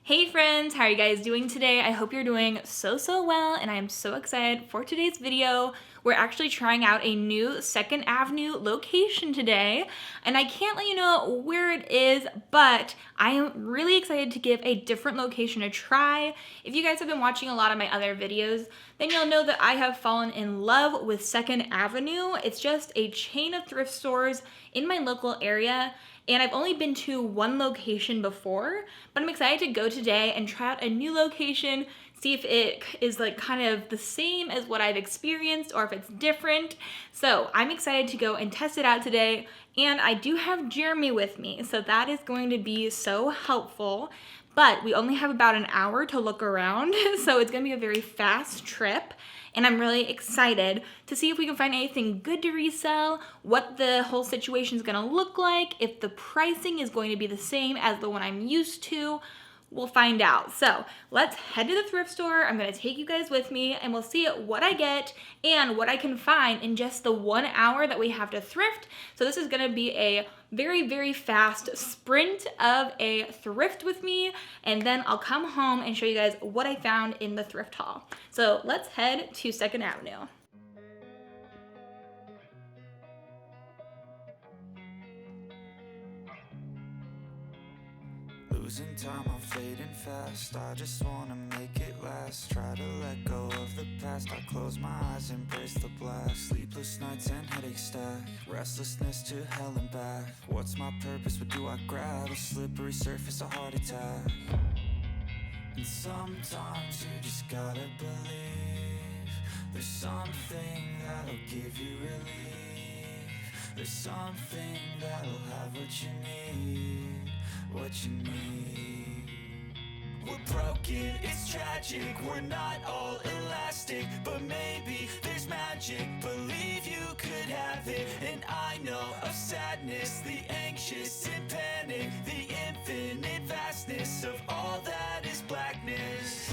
Hey friends, how are you guys doing today? I hope you're doing so well, and I am so excited for today's video. We're actually trying out a new 2nd Avenue location today, and I can't let you know where it is, but I am really excited to give a different location a try. If you guys have been watching a lot of my other videos, then you'll know that I have fallen in love with 2nd Avenue. It's just a chain of thrift stores in my local area, and I've only been to one location before, but I'm excited to go today and try out a new location, see if it is like kind of the same as what I've experienced or if it's different. So I'm excited to go and test it out today, and I do have Jeremy with me, so that is going to be so helpful. But we only have about an hour to look around, so it's gonna be a very fast trip. And I'm really excited to see if we can find anything good to resell, what the whole situation is gonna look like, if the pricing is going to be the same as the one I'm used to. We'll find out. So let's head to the thrift store. I'm gonna take you guys with me and we'll see what I get and what I can find in just the 1 hour that we have to thrift. So this is gonna be a very fast sprint of a thrift with me, and then I'll come home and show you guys what I found in the thrift haul. So let's head to 2nd Avenue. Losing time, I'm fading fast. I just wanna make it last. Try to let go of the past. I close my eyes, embrace the blast. Sleepless nights and headaches stack. Restlessness to hell and back. What's my purpose? What do I grab? A slippery surface, a heart attack. And sometimes you just gotta believe there's something that'll give you relief. There's something that'll have what you need, what you need. We're broken, it's tragic, we're not all elastic, but maybe there's magic. Believe you could have it, and I know of sadness, the anxious and panic, the infinite vastness of all that is blackness.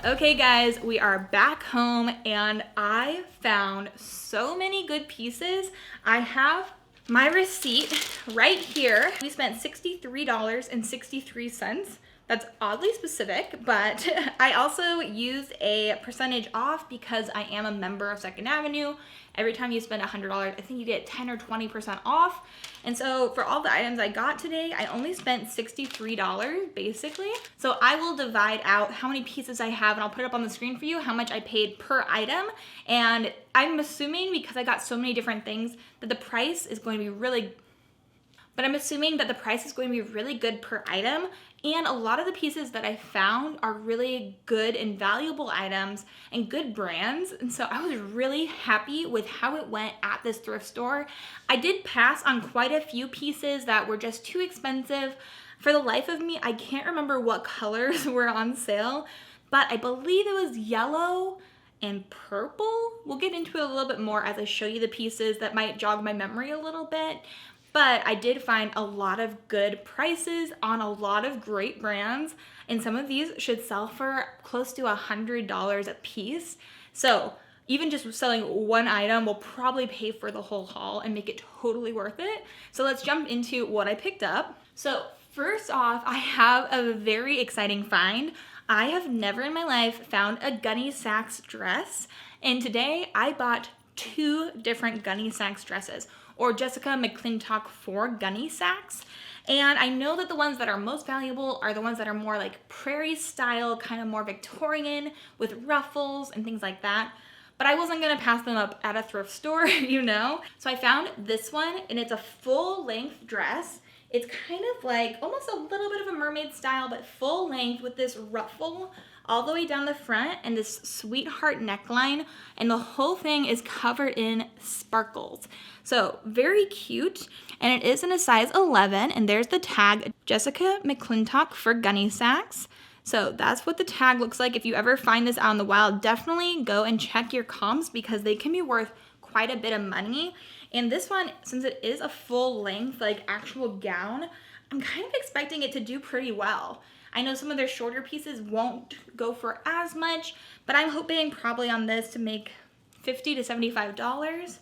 Okay guys, we are back home and I found so many good pieces. I have my receipt right here. We spent $63.63. That's oddly specific, but I also used a percentage off because I am a member of 2nd Avenue. Every time you spend $100, I think you get 10 or 20% off. And so for all the items I got today, I only spent $63 basically. So I will divide out how many pieces I have, and I'll put it up on the screen for you how much I paid per item. And I'm assuming, because I got so many different things, that the price is going to be really good per item. And a lot of the pieces that I found are really good and valuable items and good brands. And so I was really happy with how it went at this thrift store. I did pass on quite a few pieces that were just too expensive. For the life of me, I can't remember what colors were on sale, but I believe it was yellow and purple. We'll get into it a little bit more as I show you the pieces that might jog my memory a little bit. But I did find a lot of good prices on a lot of great brands, and some of these should sell for close to $100 a piece. So even just selling one item will probably pay for the whole haul and make it totally worth it. So let's jump into what I picked up. So first off, I have a very exciting find. I have never in my life found a GUNNE SAX dress, And today I bought 2 different Gunne Sax dresses, or Jessica McClintock for Gunne Sax. And I know that the ones that are most valuable are the ones that are more like prairie style, kind of more Victorian with ruffles and things like that. But I wasn't gonna pass them up at a thrift store, you know? So I found this one, and it's a full length dress. It's kind of like almost a little bit of a mermaid style, but full length with this ruffle all the way down the front and this sweetheart neckline, and the whole thing is covered in sparkles. So very cute, and it is in a size 11, and there's the tag, Jessica McClintock for Gunne Sax. So that's what the tag looks like. If you ever find this out in the wild, definitely go and check your comps because they can be worth quite a bit of money. And this one, since it is a full length, like actual gown, I'm kind of expecting it to do pretty well. I know some of their shorter pieces won't go for as much, but I'm hoping probably on this to make $50 to $75.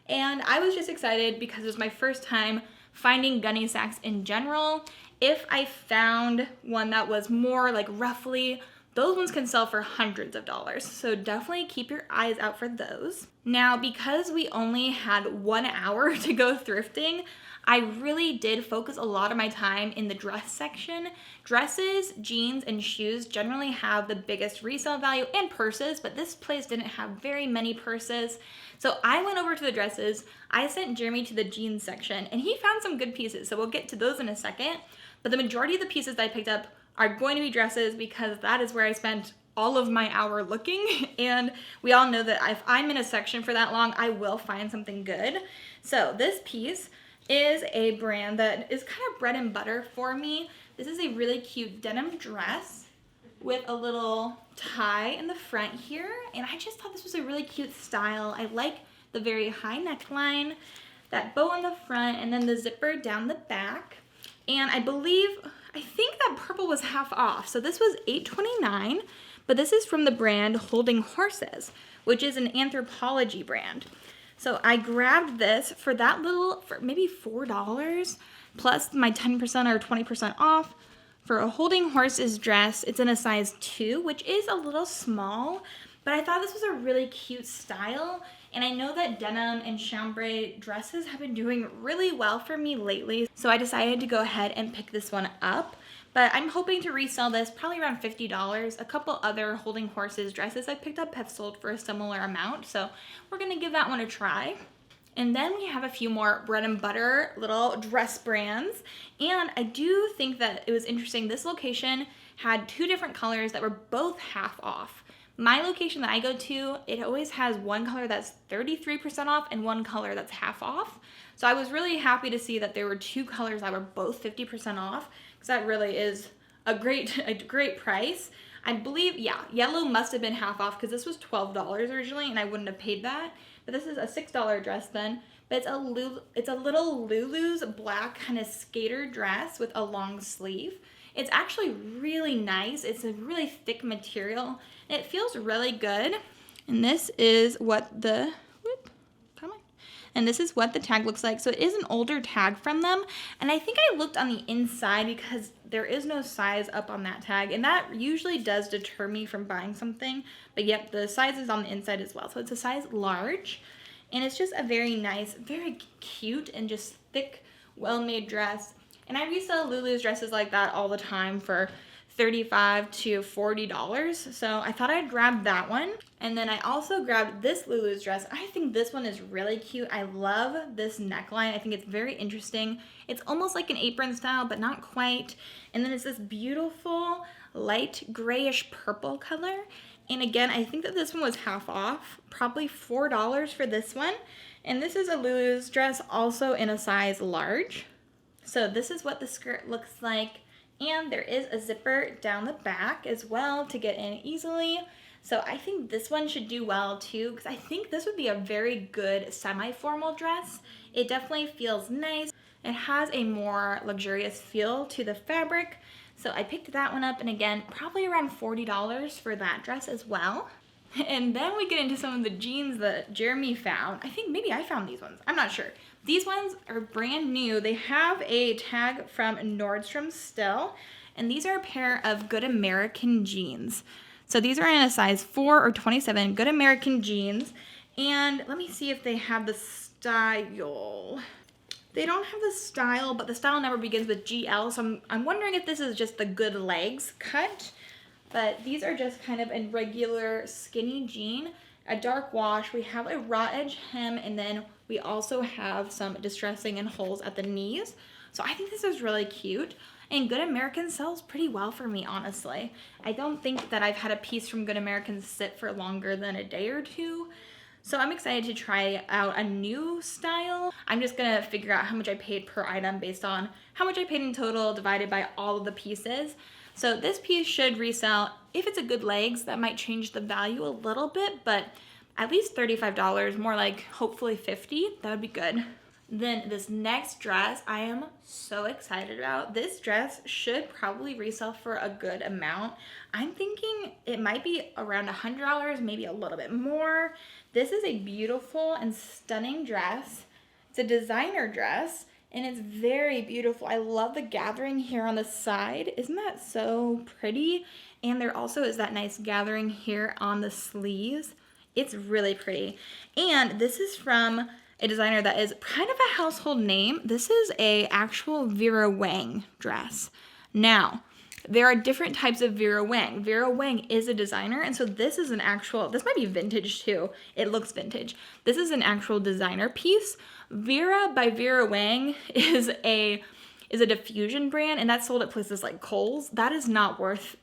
And I was just excited because it was my first time finding Gunne Sax in general. If I found one that was more like roughly, those ones can sell for hundreds of dollars. So definitely keep your eyes out for those. Now, because we only had 1 hour to go thrifting, I really did focus a lot of my time in the dress section. Dresses, jeans, and shoes generally have the biggest resale value, and purses, but this place didn't have very many purses. So I went over to the dresses. I sent Jeremy to the jeans section, and he found some good pieces. So we'll get to those in a second. But the majority of the pieces that I picked up are going to be dresses because that is where I spent all of my hour looking. And we all know that if I'm in a section for that long, I will find something good. So this piece is a brand that is kind of bread and butter for me. This is a really cute denim dress with a little tie in the front here. And I just thought this was a really cute style. I like the very high neckline, that bow on the front, and then the zipper down the back. And I think that purple was half off. So this was $8.29, but this is from the brand Holding Horses, which is an Anthropologie brand. So I grabbed this for that little, for maybe $4, plus my 10% or 20% off for a Holding Horses dress. It's in a size 2, which is a little small, but I thought this was a really cute style. And I know that denim and chambray dresses have been doing really well for me lately. So I decided to go ahead and pick this one up. But I'm hoping to resell this probably around $50. A couple other Holding Horses dresses I picked up have sold for a similar amount. So we're going to give that one a try. And then we have a few more bread and butter little dress brands. And I do think that it was interesting. This location had 2 different colors that were both half off. My location that I go to, it always has one color that's 33% off and one color that's half off. So I was really happy to see that there were 2 colors that were both 50% off, because that really is a great price. I believe, yeah, yellow must have been half off because this was $12 originally and I wouldn't have paid that. But this is a $6 dress then. But it's a little Lulu's black kind of skater dress with a long sleeve. It's actually really nice. It's a really thick material. It feels really good. And this is what the, this is what the tag looks like. So it is an older tag from them. And I think I looked on the inside because there is no size up on that tag. And that usually does deter me from buying something. But yep, the size is on the inside as well. So it's a size large. And it's just a very nice, very cute and just thick, well-made dress. And I resell Lulu's dresses like that all the time for $35 to $40. So I thought I'd grab that one. And then I also grabbed this Lulu's dress. I think this one is really cute. I love this neckline. I think it's very interesting. It's almost like an apron style, but not quite. And then it's this beautiful light grayish purple color. And again, I think that this one was half off, probably $4 for this one. And this is a Lulu's dress also in a size large. So this is what the skirt looks like. And there is a zipper down the back as well to get in easily. So I think this one should do well too, because I think this would be a very good semi-formal dress. It definitely feels nice. It has a more luxurious feel to the fabric. So I picked that one up, and again, probably around $40 for that dress as well. And then we get into some of the jeans that Jeremy found. I think maybe I found these ones. I'm not sure. These ones are brand new. They have a tag from Nordstrom still. And these are a pair of Good American jeans. So these are in a size 4 or 27, Good American jeans. And let me see if they have the style. They don't have the style, but the style never begins with GL, so I'm wondering if this is just the good legs cut. But these are just kind of a regular skinny jean, a dark wash. We have a raw edge hem, and then we also have some distressing and holes at the knees. So I think this is really cute. And Good American sells pretty well for me, honestly. I don't think that I've had a piece from Good American sit for longer than a day or two. So I'm excited to try out a new style. I'm just gonna figure out how much I paid per item based on how much I paid in total divided by all of the pieces. So this piece should resell. If it's a good legs, that might change the value a little bit, but at least $35, more like hopefully $50, that would be good. Then this next dress, I am so excited about. This dress should probably resell for a good amount. I'm thinking it might be around $100, maybe a little bit more. This is a beautiful and stunning dress. It's a designer dress, and it's very beautiful. I love the gathering here on the side. Isn't that so pretty? And there also is that nice gathering here on the sleeves. It's really pretty. And this is from a designer that is kind of a household name. This is a actual Vera Wang dress. Now, there are different types of Vera Wang. Vera Wang is a designer, and so this is an actual, this might be vintage too. It looks vintage. This is an actual designer piece. Vera by Vera Wang is a diffusion brand, and that's sold at places like Kohl's. That is not worth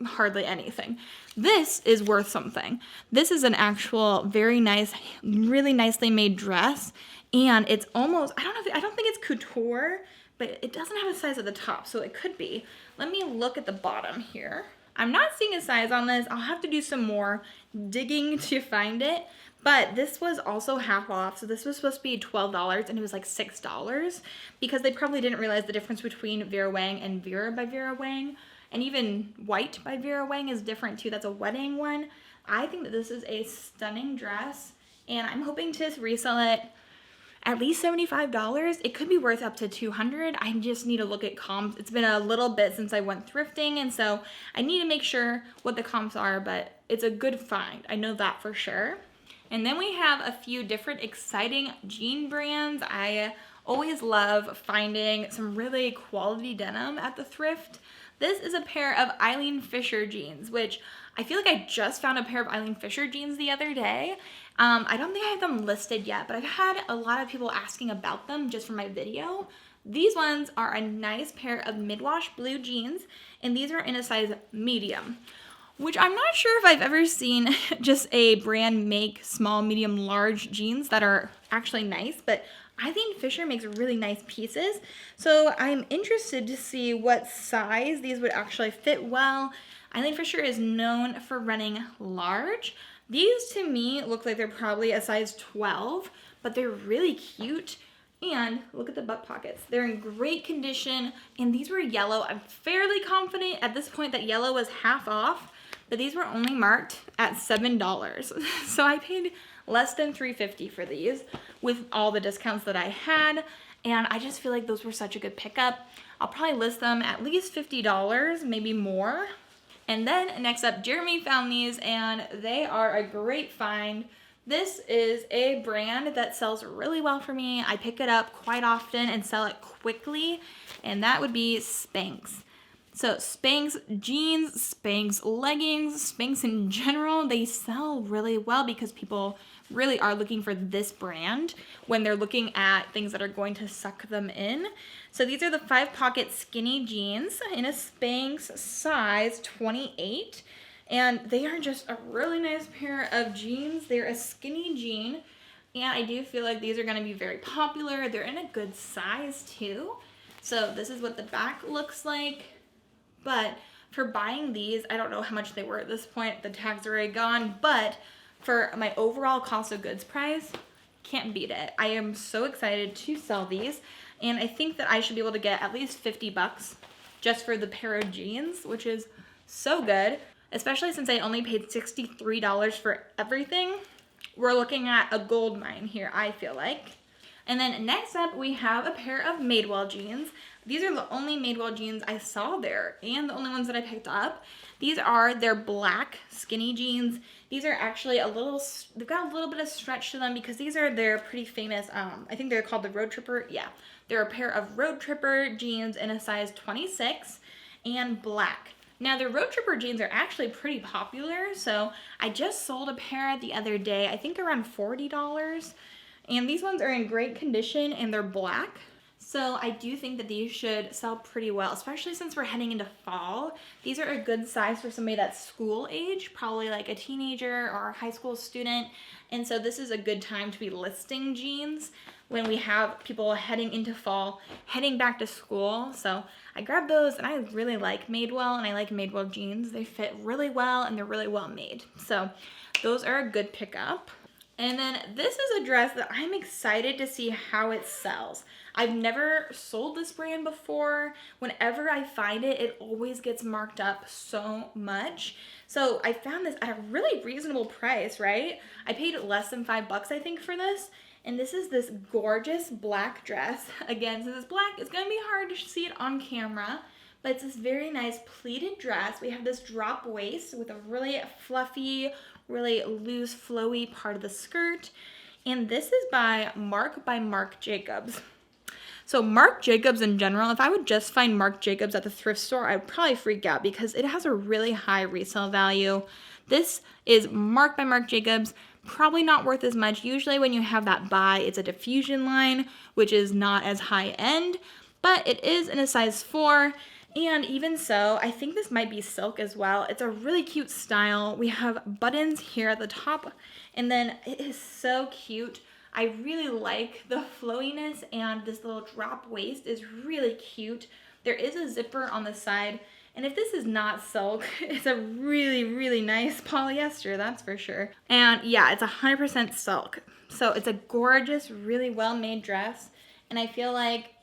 hardly anything. This is worth something. This is an actual very nice, really nicely made dress, and it's almost, I don't think it's couture, but it doesn't have a size at the top, so it could be. Let me look at the bottom here. I'm not seeing a size on this. I'll have to do some more digging to find it, but this was also half off, so this was supposed to be $12, and it was like $6 because they probably didn't realize the difference between Vera Wang and Vera by Vera Wang. And even White by Vera Wang is different too. That's a wedding one. I think that this is a stunning dress, and I'm hoping to resell it at least $75. It could be worth up to $200. I just need to look at comps. It's been a little bit since I went thrifting, and so I need to make sure what the comps are, but it's a good find. I know that for sure. And then we have a few different exciting jean brands. I always love finding some really quality denim at the thrift. This is a pair of Eileen Fisher jeans, which I feel like I just found a pair of Eileen Fisher jeans the other day. I don't think I have them listed yet, but I've had a lot of people asking about them just for my video. These ones are a nice pair of mid-wash blue jeans, and these are in a size medium, which I'm not sure if I've ever seen just a brand make small, medium, large jeans that are actually nice, but Eileen Fisher makes really nice pieces, so I'm interested to see what size these would actually fit well. Eileen Fisher is known for running large. These to me look like they're probably a size 12, but they're really cute. And look at the butt pockets. They're in great condition, and these were yellow. I'm fairly confident at this point that yellow was half off, but these were only marked at $7. So I paid less than $3.50 for these with all the discounts that I had, and I just feel like those were such a good pickup. I'll probably list them at least $50, maybe more. And then next up, Jeremy found these, and they are a great find. This is a brand that sells really well for me. I pick it up quite often and sell it quickly, and that would be Spanx. So Spanx jeans, Spanx leggings, Spanx in general, they sell really well because people really are looking for this brand when they're looking at things that are going to suck them in. So these are the 5-pocket skinny jeans in a Spanx size 28. And they are just a really nice pair of jeans. They're a skinny jean, and I do feel like these are going to be very popular. They're in a good size too. So this is what the back looks like. But for buying these, I don't know how much they were at this point. The tags are already gone. But for my overall cost of goods price, can't beat it. I am so excited to sell these. And I think that I should be able to get at least $50 just for the pair of jeans, which is so good. Especially since I only paid $63 for everything. We're looking at a gold mine here, I feel like. And then next up, we have a pair of Madewell jeans. These are the only Madewell jeans I saw there and the only ones that I picked up. These are their black skinny jeans. These are actually they've got a little bit of stretch to them because these are their pretty famous, I think they're called the Road Tripper. Yeah, they're a pair of Road Tripper jeans in a size 26 and black. Now, the Road Tripper jeans are actually pretty popular, so I just sold a pair the other day, I think around $40. And these ones are in great condition and they're black. So I do think that these should sell pretty well, especially since we're heading into fall. These are a good size for somebody that's school age, probably like a teenager or a high school student. And so this is a good time to be listing jeans when we have people heading into fall, heading back to school. So I grabbed those and I really like Madewell and I like Madewell jeans. They fit really well and they're really well made. So those are a good pickup. And then this is a dress that I'm excited to see how it sells. I've never sold this brand before. Whenever I find it, it always gets marked up so much. So I found this at a really reasonable price, right? I paid less than $5, I think, for this. And this is this gorgeous black dress. Again, since it's black, it's gonna be hard to see it on camera, but it's this very nice pleated dress. We have this drop waist with a really fluffy, really loose, flowy part of the skirt. And this is by Marc Jacobs. So Marc Jacobs in general, if I would just find Marc Jacobs at the thrift store, I'd probably freak out because it has a really high resale value. This is Marc by Marc Jacobs. Probably not worth as much. Usually when you have that buy, it's a diffusion line, which is not as high end, but it is in a size 4. And even so, I think this might be silk as well. It's a really cute style. We have buttons here at the top, and then it is so cute. I really like the flowiness, and this little drop waist is really cute. There is a zipper on the side, and if this is not silk, it's a really, really nice polyester, that's for sure. And yeah, it's 100% silk. So it's a gorgeous, really well-made dress, and I feel like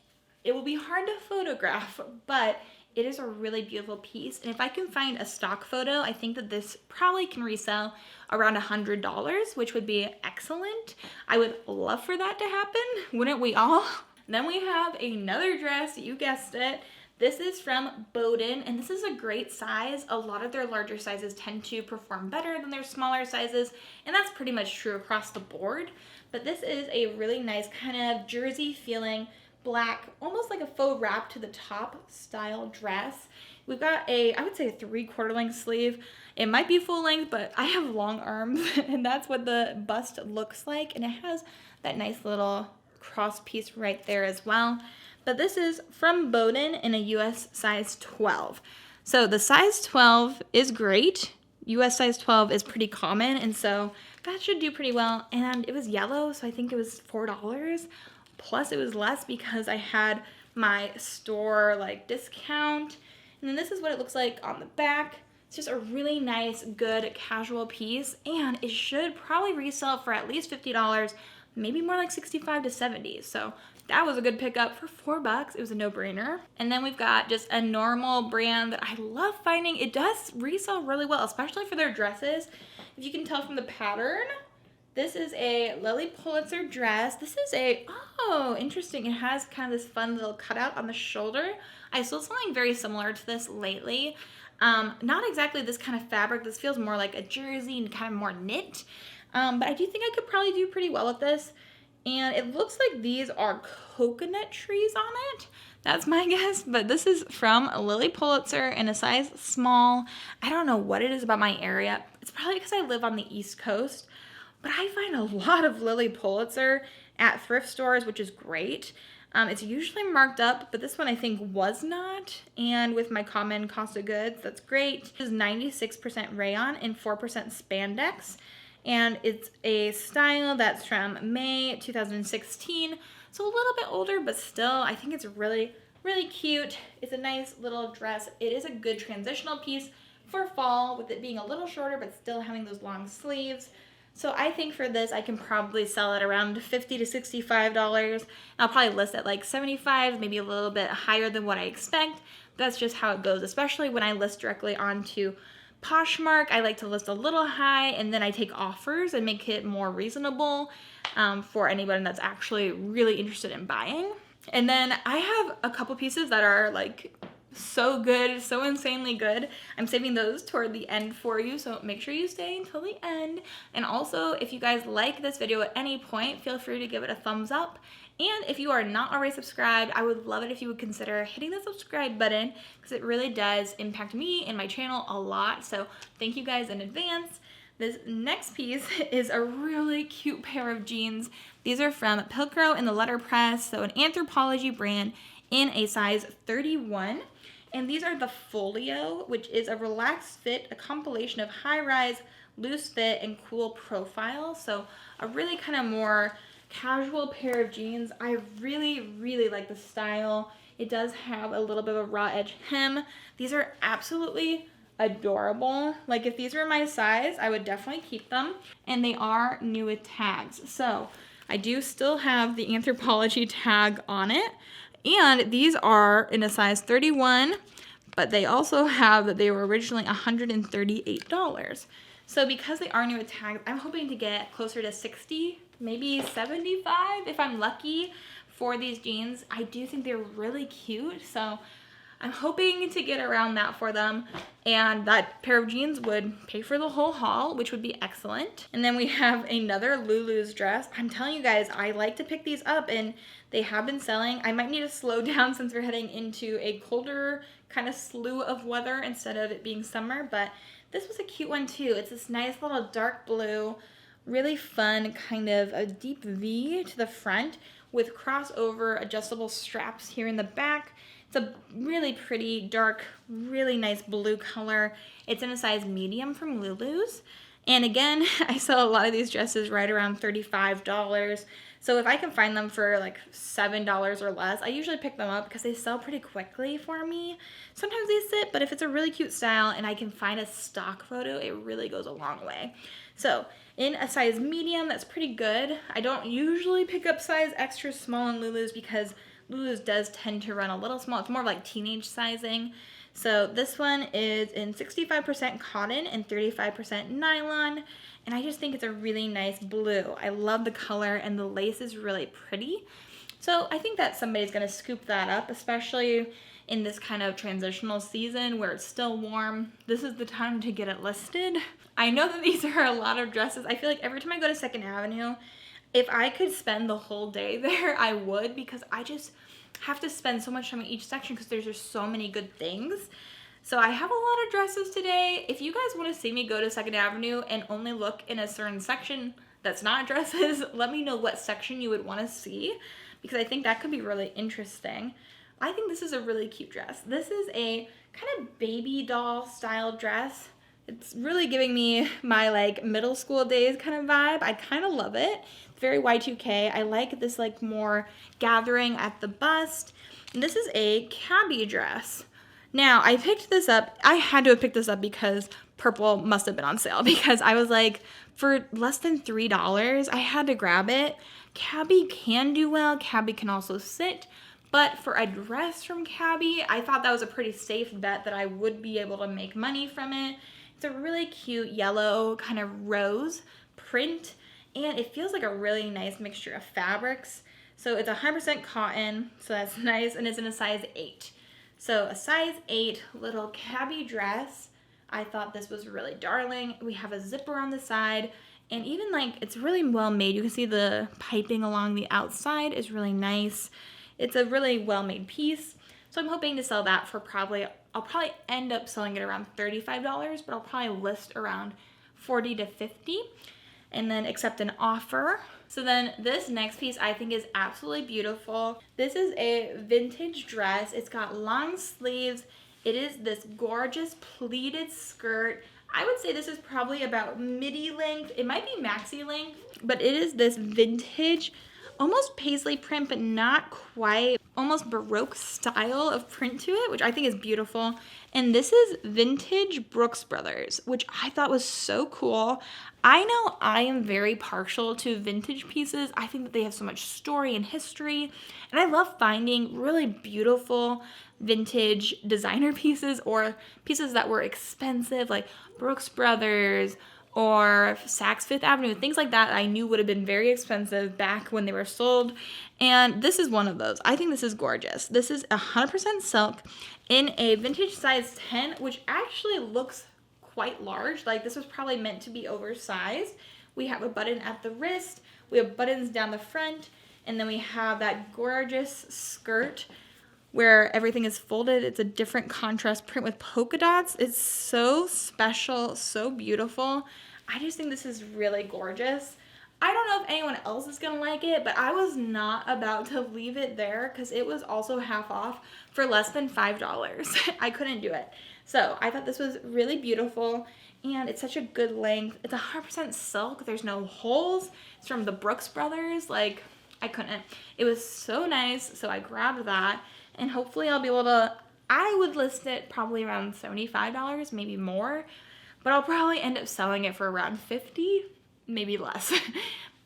it will be hard to photograph, but it is a really beautiful piece. And if I can find a stock photo, I think that this probably can resell around $100, which would be excellent. I would love for that to happen, wouldn't we all? Then we have another dress, you guessed it. This is from Boden, and this is a great size. A lot of their larger sizes tend to perform better than their smaller sizes, and that's pretty much true across the board. But this is a really nice kind of jersey feeling black, almost like a faux wrap to the top style dress. We've got I would say a 3/4 length sleeve. It might be full length, but I have long arms and that's what the bust looks like. And it has that nice little cross piece right there as well. But this is from Boden in a US size 12. So the size 12 is great. US size 12 is pretty common, and so that should do pretty well. And it was yellow, so I think it was $4. Plus it was less because I had my store like discount. And then this is what it looks like on the back. It's just a really nice, good casual piece, and it should probably resell for at least $50, maybe more like 65 to 70. So that was a good pickup for $4. It was a no-brainer. And then we've got just a normal brand that I love finding. It does resell really well, especially for their dresses. If you can tell from the pattern, this is a Lily Pulitzer dress. This is oh, interesting. It has kind of this fun little cutout on the shoulder. I sold something very similar to this lately. Not exactly this kind of fabric. This feels more like a jersey and kind of more knit. But I do think I could probably do pretty well with this. And it looks like these are coconut trees on it. That's my guess. But this is from Lily Pulitzer in a size small. I don't know what it is about my area. It's probably because I live on the East Coast. But I find a lot of Lily Pulitzer at thrift stores, which is great. It's usually marked up, but this one I think was not. And with my common cost of goods, that's great. It's 96% rayon and 4% spandex. And it's a style that's from May 2016. So a little bit older, but still, I think it's really, really cute. It's a nice little dress. It is a good transitional piece for fall, with it being a little shorter, but still having those long sleeves. So I think for this, I can probably sell it around $50 to $65. I'll probably list it like 75, maybe a little bit higher than what I expect. That's just how it goes, especially when I list directly onto Poshmark, I like to list a little high, and then I take offers and make it more reasonable for anybody that's actually really interested in buying. And then I have a couple pieces that are like so good, so insanely good. I'm saving those toward the end for you, so make sure you stay until the end. And also, if you guys like this video at any point, feel free to give it a thumbs up. And if you are not already subscribed, I would love it if you would consider hitting the subscribe button, because it really does impact me and my channel a lot. So thank you guys in advance. This next piece is a really cute pair of jeans. These are from Pilcrow in the letterpress, so an Anthropology brand, in a size 31. And these are the Folio, which is a relaxed fit, a compilation of high-rise, loose fit, and cool profile. So a really kind of more casual pair of jeans. I really, really like the style. It does have a little bit of a raw edge hem. These are absolutely adorable. Like, if these were my size, I would definitely keep them. And they are new with tags. So I do still have the Anthropology tag on it. And these are in a size 31, but they also have that they were originally $138. So because they are new with tags, I'm hoping to get closer to 60, maybe 75 if I'm lucky for these jeans. I do think they're really cute, so I'm hoping to get around that for them, and that pair of jeans would pay for the whole haul, which would be excellent. And then we have another Lulu's dress. I'm telling you guys, I like to pick these up, and they have been selling. I might need to slow down since we're heading into a colder kind of slew of weather instead of it being summer, but this was a cute one too. It's this nice little dark blue, really fun kind of a deep V to the front with crossover adjustable straps here in the back. It's a really pretty, dark, really nice blue color. It's in a size medium from Lulu's. And again, I sell a lot of these dresses right around $35. So if I can find them for like $7 or less, I usually pick them up because they sell pretty quickly for me. Sometimes they sit, but if it's a really cute style and I can find a stock photo, it really goes a long way. So in a size medium, that's pretty good. I don't usually pick up size extra small in Lulu's because Lulu's does tend to run a little small. It's more like teenage sizing. So this one is in 65% cotton and 35% nylon. And I just think it's a really nice blue. I love the color and the lace is really pretty. So I think that somebody's gonna scoop that up, especially in this kind of transitional season where it's still warm. This is the time to get it listed. I know that these are a lot of dresses. I feel like every time I go to 2nd Avenue, if I could spend the whole day there, I would, because I just have to spend so much time in each section because there's just so many good things. So I have a lot of dresses today. If you guys want to see me go to 2nd Avenue and only look in a certain section that's not dresses, let me know what section you would want to see, because I think that could be really interesting. I think this is a really cute dress. This is a kind of baby doll style dress. It's really giving me my like middle school days kind of vibe. I kind of love it. It's very Y2K. I like this like more gathering at the bust. And this is a cabbie dress. Now, I picked this up. I had to have picked this up because purple must have been on sale, because I was like, for less than $3, I had to grab it. Cabbie can do well. Cabbie can also sit. But for a dress from Cabbie, I thought that was a pretty safe bet that I would be able to make money from it. It's a really cute yellow kind of rose print, and it feels like a really nice mixture of fabrics. So it's 100% cotton, so that's nice, and it's in a size 8. So a size 8 little cabbie dress. I thought this was really darling. We have a zipper on the side, and even like it's really well made. You can see the piping along the outside is really nice. It's a really well made piece. So I'm hoping to sell that for I'll probably end up selling it around $35, but I'll probably list around $40 to $50 and then accept an offer. So then this next piece I think is absolutely beautiful. This is a vintage dress. It's got long sleeves. It is this gorgeous pleated skirt. I would say this is probably about midi length. It might be maxi length, but it is this vintage, almost paisley print, but not quite. almost Baroque style of print to it, which I think is beautiful. And this is vintage Brooks Brothers, which I thought was so cool. I know I am very partial to vintage pieces. I think that they have so much story and history. And I love finding really beautiful vintage designer pieces or pieces that were expensive, like Brooks Brothers or Saks Fifth Avenue, things like that I knew would have been very expensive back when they were sold. And this is one of those. I think this is gorgeous. This is 100% silk in a vintage size 10, which actually looks quite large. Like this was probably meant to be oversized. We have a button at the wrist, we have buttons down the front, and then we have that gorgeous skirt where everything is folded. It's a different contrast print with polka dots. It's so special, so beautiful. I just think this is really gorgeous. I don't know if anyone else is gonna like it, but I was not about to leave it there because it was also half off for less than $5. I couldn't do it. So I thought this was really beautiful and it's such a good length. It's 100% silk. There's no holes. It's from the Brooks Brothers. Like, I couldn't. It was so nice, so I grabbed that. And hopefully I'll be able to, I would list it probably around $75, maybe more. But I'll probably end up selling it for around $50, maybe less.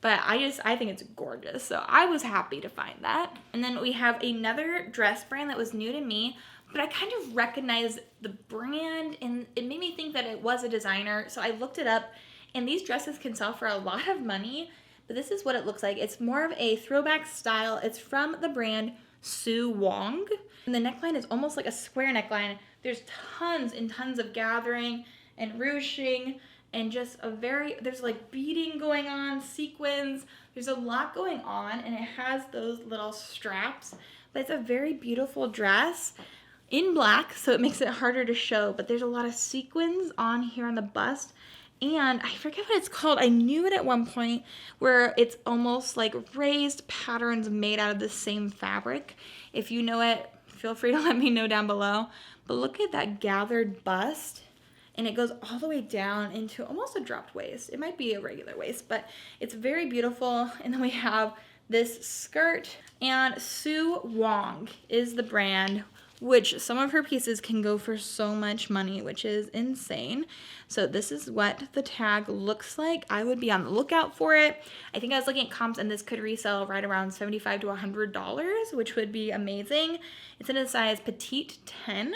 But I think it's gorgeous. So I was happy to find that. And then we have another dress brand that was new to me, but I kind of recognized the brand and it made me think that it was a designer. So I looked it up and these dresses can sell for a lot of money, but this is what it looks like. It's more of a throwback style. It's from the brand Sue Wong. And the neckline is almost like a square neckline. There's tons and tons of gathering and ruching and just there's like beading going on, sequins. There's a lot going on and it has those little straps, but it's a very beautiful dress in black, so it makes it harder to show, but there's a lot of sequins on here on the bust. And I forget what it's called. I knew it at one point where it's almost like raised patterns made out of the same fabric. If you know it, feel free to let me know down below. But look at that gathered bust. And it goes all the way down into almost a dropped waist. It might be a regular waist, but it's very beautiful. And then we have this skirt. And Sue Wong is the brand, which some of her pieces can go for so much money, which is insane. So this is what the tag looks like. I would be on the lookout for it. I think I was looking at comps and this could resell right around $75 to $100, which would be amazing. It's in a size petite 10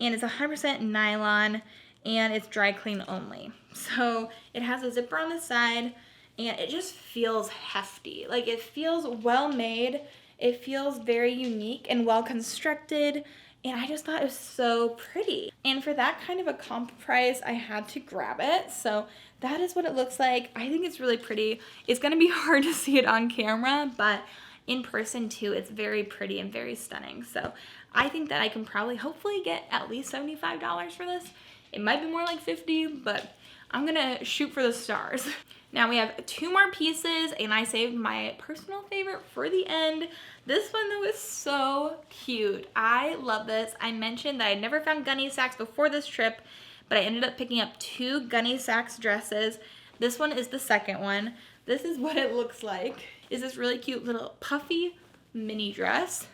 and it's 100% nylon and it's dry clean only. So it has a zipper on the side and it just feels hefty. Like it feels well made. It feels very unique and well constructed, and I just thought it was so pretty. And for that kind of a comp price, I had to grab it. So that is what it looks like. I think it's really pretty. It's gonna be hard to see it on camera, but in person too, it's very pretty and very stunning. So I think that I can probably hopefully get at least $75 for this. It might be more like $50, but I'm gonna shoot for the stars. Now we have two more pieces and I saved my personal favorite for the end. This one though is so cute. I love this. I mentioned that I never found GUNNE SAX before this trip, but I ended up picking up two GUNNE SAX dresses. This one is the second one. This is what it looks like. It's this really cute little puffy mini dress.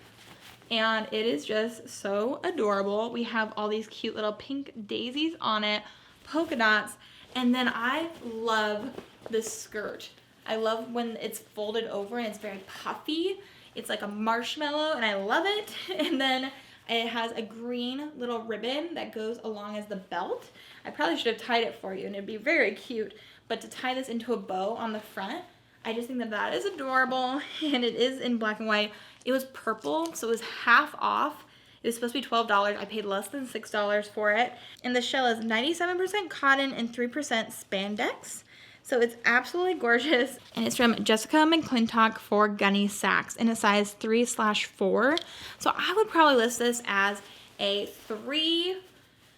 And it is just so adorable. We have all these cute little pink daisies on it, polka dots, and then I love this skirt. I love when it's folded over and it's very puffy. It's like a marshmallow and I love it. And then it has a green little ribbon that goes along as the belt. I probably should have tied it for you and it'd be very cute. But to tie this into a bow on the front, I just think that that is adorable. And it is in black and white. It was purple, so it was half off. It was supposed to be $12. I paid less than $6 for it. And the shell is 97% cotton and 3% spandex. So it's absolutely gorgeous. And it's from Jessica McClintock for GUNNE SAX in a size 3/4. So I would probably list this as a 3,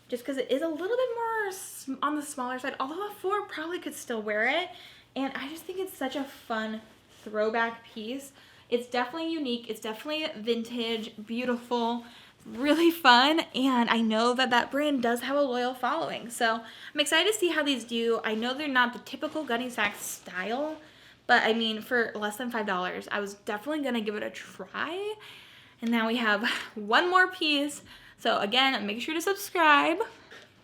just because it is a little bit more on the smaller side. Although a 4 probably could still wear it. And I just think it's such a fun throwback piece. It's definitely unique. It's definitely vintage, beautiful, really fun, and I know that that brand does have a loyal following. So I'm excited to see how these do. I know they're not the typical GUNNE SAX style, but I mean, for less than $5, I was definitely gonna give it a try. And now we have one more piece. So again, make sure to subscribe.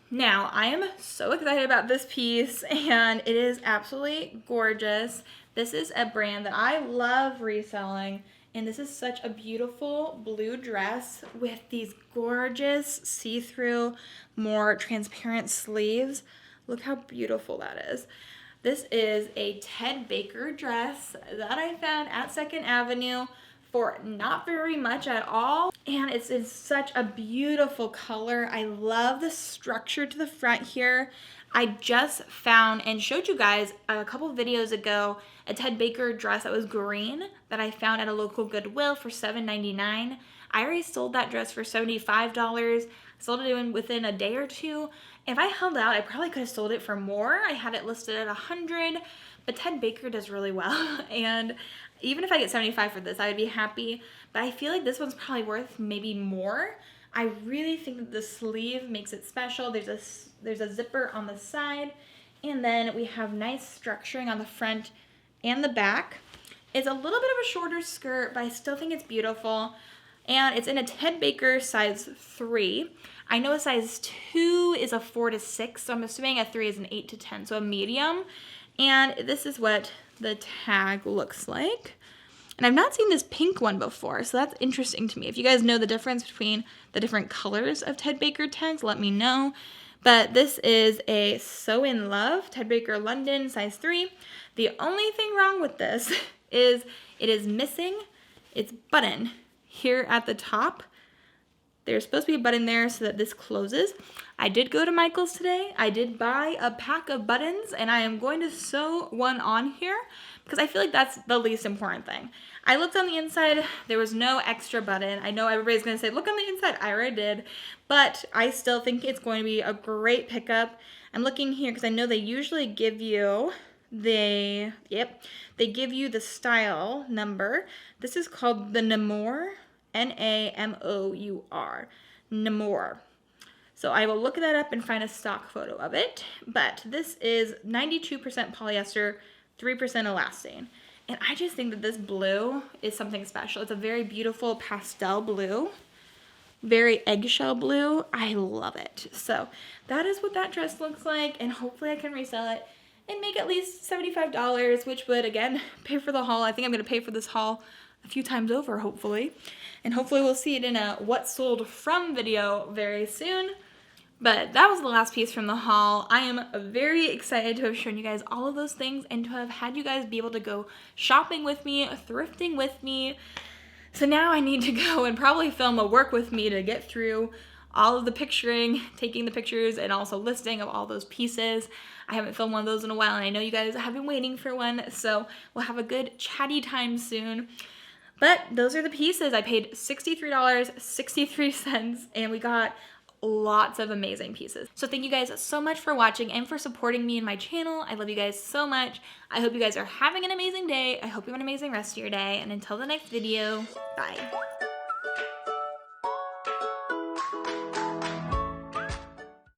Now, I am so excited about this piece, and it is absolutely gorgeous. This is a brand that I love reselling, and this is such a beautiful blue dress with these gorgeous see-through, more transparent sleeves. Look how beautiful that is. This is a Ted Baker dress that I found at 2nd Avenue for not very much at all. And it's in such a beautiful color. I love the structure to the front here. I just found and showed you guys a couple videos ago a Ted Baker dress that was green that I found at a local Goodwill for $7.99. I already sold that dress for $75. Sold it within a day or two. If I held out, I probably could have sold it for more. I had it listed at $100, but Ted Baker does really well. And even if I get $75 for this, I would be happy. But I feel like this one's probably worth maybe more. I really think that the sleeve makes it special. There's a zipper on the side, and then we have nice structuring on the front and the back. It's a little bit of a shorter skirt, but I still think it's beautiful. And it's in a Ted Baker size 3. I know a size 2 is a 4 to 6, so I'm assuming a 3 is an 8 to 10, so a medium. And this is what the tag looks like. And I've not seen this pink one before, so that's interesting to me. If you guys know the difference between the different colors of Ted Baker tags, let me know. But this is a So In Love Ted Baker London size 3. The only thing wrong with this is it is missing its button here at the top. There's supposed to be a button there so that this closes. I did go to Michael's today. I did buy a pack of buttons, and I am going to sew one on here because I feel like that's the least important thing. I looked on the inside. There was no extra button. I know everybody's going to say, look on the inside. I already did, but I still think it's going to be a great pickup. I'm looking here because I know they usually give you they give you the style number. This is called the Namour, Namour, Namour. So I will look that up and find a stock photo of it. But this is 92% polyester, 3% elastane. And I just think that this blue is something special. It's a very beautiful pastel blue, very eggshell blue. I love it. So that is what that dress looks like, and hopefully I can resell it and make at least $75, which would, again, pay for the haul. I think I'm going to pay for this haul a few times over, hopefully. And hopefully we'll see it in a what sold from video very soon. But that was the last piece from the haul. I am very excited to have shown you guys all of those things and to have had you guys be able to go shopping with me, thrifting with me. So now I need to go and probably film a work with me to get through all of the picturing, taking the pictures, and also listing of all those pieces. I haven't filmed one of those in a while, and I know you guys have been waiting for one, so we'll have a good chatty time soon. But those are the pieces. I paid $63.63, and we got lots of amazing pieces. So thank you guys so much for watching and for supporting me and my channel. I love you guys so much. I hope you guys are having an amazing day. I hope you have an amazing rest of your day. And until the next video, bye.